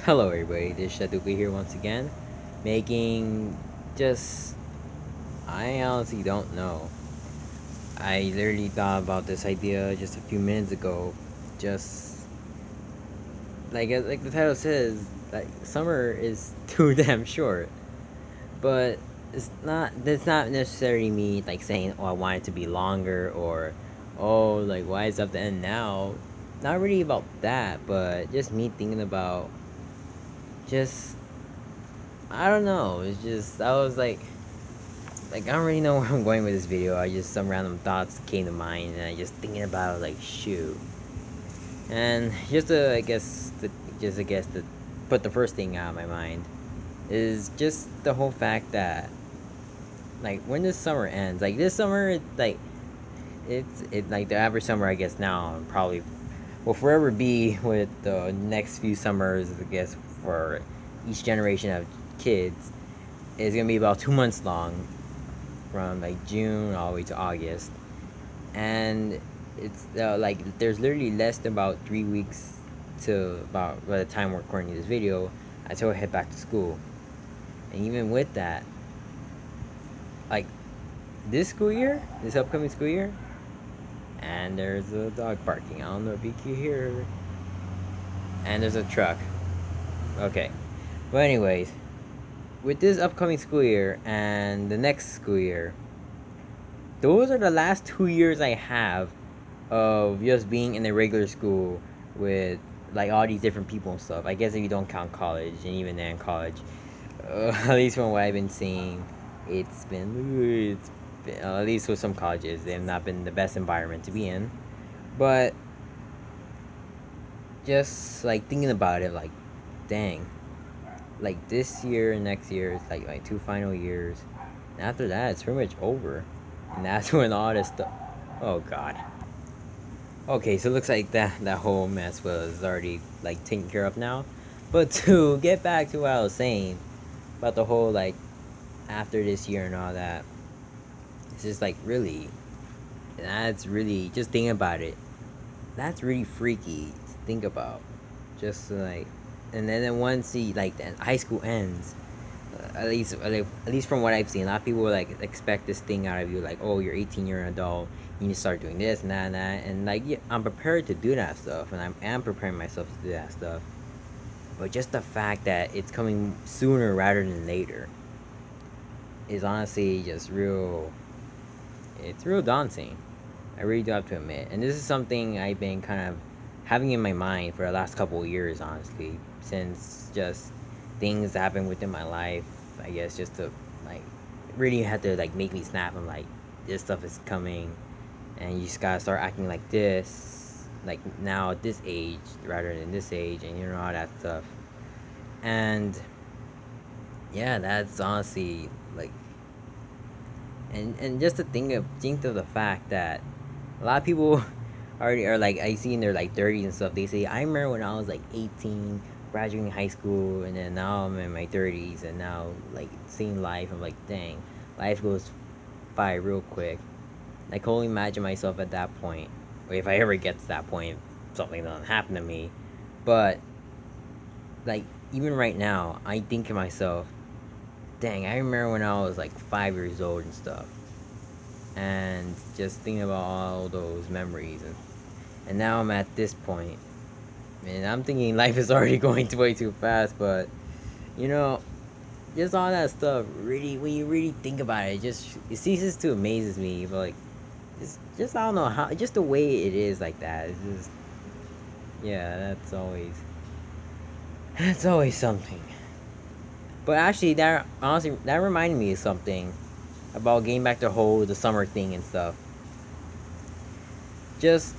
Hello everybody, this is Shaduka here once again, making just, I honestly don't know. I literally thought about this idea just a few minutes ago, just, like the title says, like, summer is too damn short, but that's not necessarily me, like, saying, oh, I want it to be longer, or, oh, like, why is it up to end now? Not really about that, but just me thinking about, just, I don't know, it's just, I was like I don't really know where I'm going with this video. I just some random thoughts came to mind, and I just thinking about it, like shoot. And just to I guess to put the first thing out of my mind is just the whole fact that like when this summer ends, like this summer, like it like the average summer I guess now probably will forever be with the next few summers I guess for each generation of kids is gonna be about 2 months long from like June all the way to August, and it's like there's literally less than about 3 weeks to about by the time we're recording this video until I head back to school. And even with that, like this school year, this upcoming school year, and there's a dog barking. I don't know if you can hear, and there's a truck. Okay, but anyways, with this upcoming school year and the next school year, those are the last 2 years I have of just being in a regular school with like all these different people and stuff. I guess if you don't count college, and even then college, at least from what I've been seeing, it's been at least with some colleges, they have not been the best environment to be in. But just like thinking about it, like dang, like this year and next year is like my two final years, and after that it's pretty much over, and that's when all this stuff. Oh God. Okay, so it looks like that whole mess was already like taken care of now. But to get back to what I was saying about the whole like after this year and all that, it's just like really, that's really just thinking about it. That's really freaky to think about. Just like, and then once the like the high school ends, at least from what I've seen, a lot of people like expect this thing out of you, like, oh, you're 18, you're an adult, you need to start doing this and that, and like, yeah, I'm prepared to do that stuff, and I am preparing myself to do that stuff. But just the fact that it's coming sooner rather than later is honestly just real. It's real daunting. I really do have to admit, and this is something I've been kind of having in my mind for the last couple of years, honestly, since just things that happen within my life. I guess just to like really had to like make me snap. I'm like, this stuff is coming, and you just gotta start acting like this, like now at this age rather than this age, and you know all that stuff. And yeah, that's honestly like, and just to think of the fact that a lot of people already are like I see in their like 30s and stuff. They say I remember when I was like 18, graduating high school, and then now I'm in my 30s, and now like seeing life. I'm like, dang, life goes by real quick. I can only imagine myself at that point, or if I ever get to that point, if something doesn't happen to me. But like even right now, I think to myself, dang, I remember when I was like 5 years old and stuff, and just thinking about all those memories, and now I'm at this point, and I'm thinking life is already going way too fast. But you know, just all that stuff really, when you really think about it, it ceases to amazes me. But like, just I don't know how, just the way it is like that. It's just yeah, that's always something. But actually, that honestly that reminded me of something about getting back to the summer thing and stuff. Just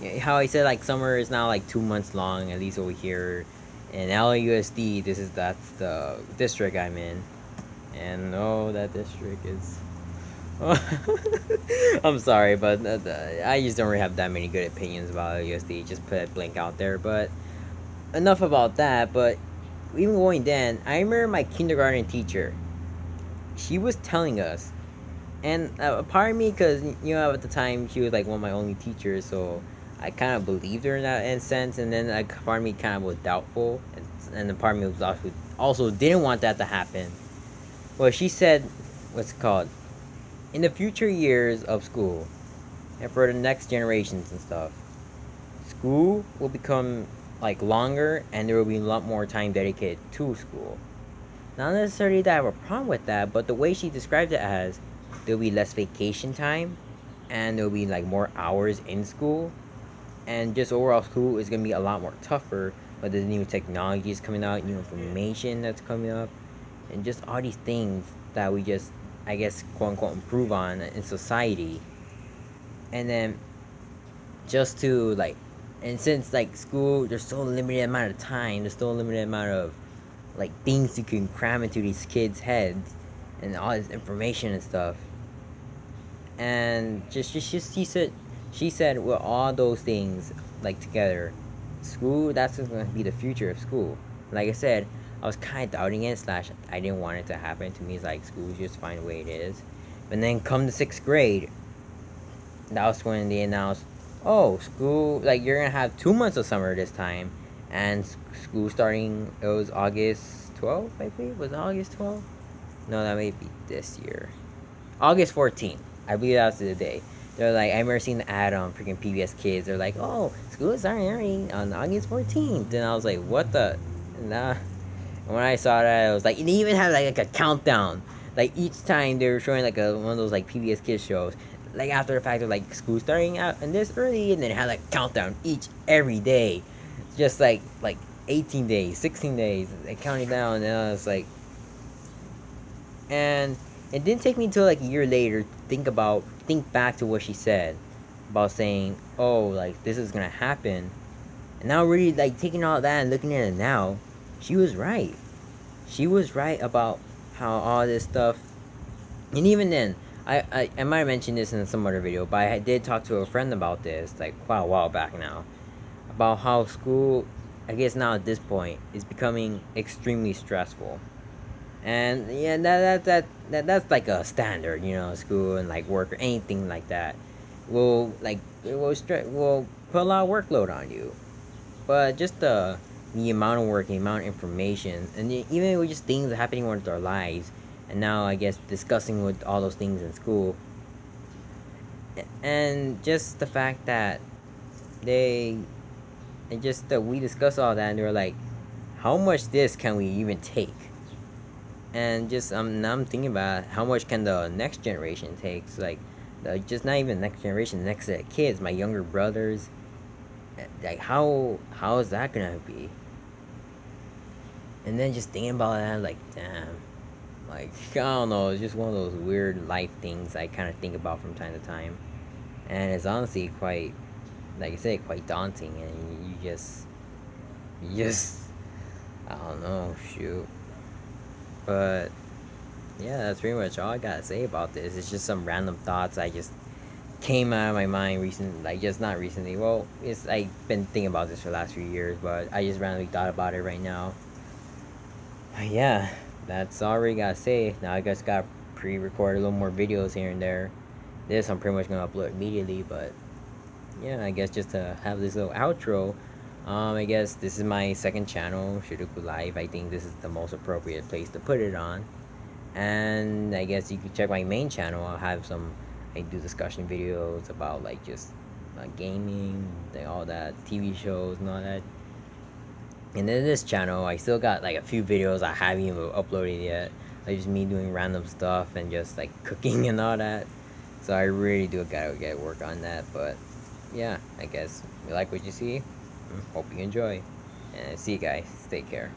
yeah, how I said like summer is now like 2 months long, at least over here in LAUSD. That's the district I'm in, and oh, that district is. I'm sorry, but I just don't really have that many good opinions about LAUSD. Just put that blank out there. But enough about that. But even going then, I remember my kindergarten teacher. She was telling us, and a part of me, because you know at the time she was like one of my only teachers, so I kind of believed her in that sense, and then like part of me kind of was doubtful, and the part of me was also didn't want that to happen. Well, she said, what's it called? In the future years of school, and for the next generations and stuff, school will become like longer, and there will be a lot more time dedicated to school. Not necessarily that I have a problem with that, but the way she described it as there'll be less vacation time, and there'll be like more hours in school, and just overall school is gonna be a lot more tougher. But there's new technologies coming out, new information that's coming up, and just all these things that we just, I guess, quote unquote, improve on in society. And then just to like, and since like school, there's so limited amount of time, there's so limited amount of like things you can cram into these kids' heads, and all this information and stuff. And just she said with all those things like together, school, that's what's going to be the future of school. Like I said, I was kind of doubting it, slash I didn't want it to happen. To me, it's like school just find the way it is. But then come the sixth grade, that was when they announced, oh, school, like you're gonna have 2 months of summer this time, and school starting, it was August 12th, I believe. Was it August 12th? No, that may be this year. August 14th. I believe that was the day. They're like, I remember seeing the ad on freaking PBS Kids. They're like, oh, school is starting on August 14th. And I was like, what the? Nah. And when I saw that, I was like, and they even had like a countdown. Like each time they were showing like one of those like PBS Kids shows. Like after the fact of like school starting out and this early, and then it had like countdown every day, just like 18 days, 16 days, like counting down. And I was like, and it didn't take me until like a year later to think back to what she said about saying, oh, like this is gonna happen. And now really like taking all that and looking at it now, she was right. She was right about how all this stuff. And even then, I might have mentioned this in some other video, but I did talk to a friend about this like quite a while back now, about how school, I guess now at this point, is becoming extremely stressful. And yeah, that's like a standard, school and like work or anything like that. Will like will put a lot of workload on you. But just the amount of work, the amount of information, and even with just things happening with our lives, and now I guess discussing with all those things in school, and just the fact that they, and just that we discuss all that, and they're like, how much this can we even take? And just now I'm thinking about how much can the next generation take. So, like, just not even next generation, the next set of kids, my younger brothers. Like how is that gonna be? And then just thinking about that, like damn, like I don't know, it's just one of those weird life things I kind of think about from time to time, and it's honestly quite, like I said, quite daunting, and you just I don't know, shoot. But yeah, that's pretty much all I gotta say about this. It's just some random thoughts I just came out of my mind recently, like just not recently. Well, it's I've been thinking about this for the last few years, but I just randomly thought about it right now. Yeah, that's all I really gotta say. Now I just gotta pre-record a little more videos here and there. This I'm pretty much gonna upload immediately, but yeah, I guess just to have this little outro. I guess this is my second channel, Shiruku Live. I think this is the most appropriate place to put it on. And I guess you could check my main channel. I'll have some, I do discussion videos about like just gaming, like all that, TV shows and all that. And then this channel, I still got like a few videos I haven't even uploaded yet. Like just me doing random stuff and just like cooking and all that. So I really do gotta get work on that. But yeah, I guess you like what you see. Hope you enjoy. And see you guys. Take care.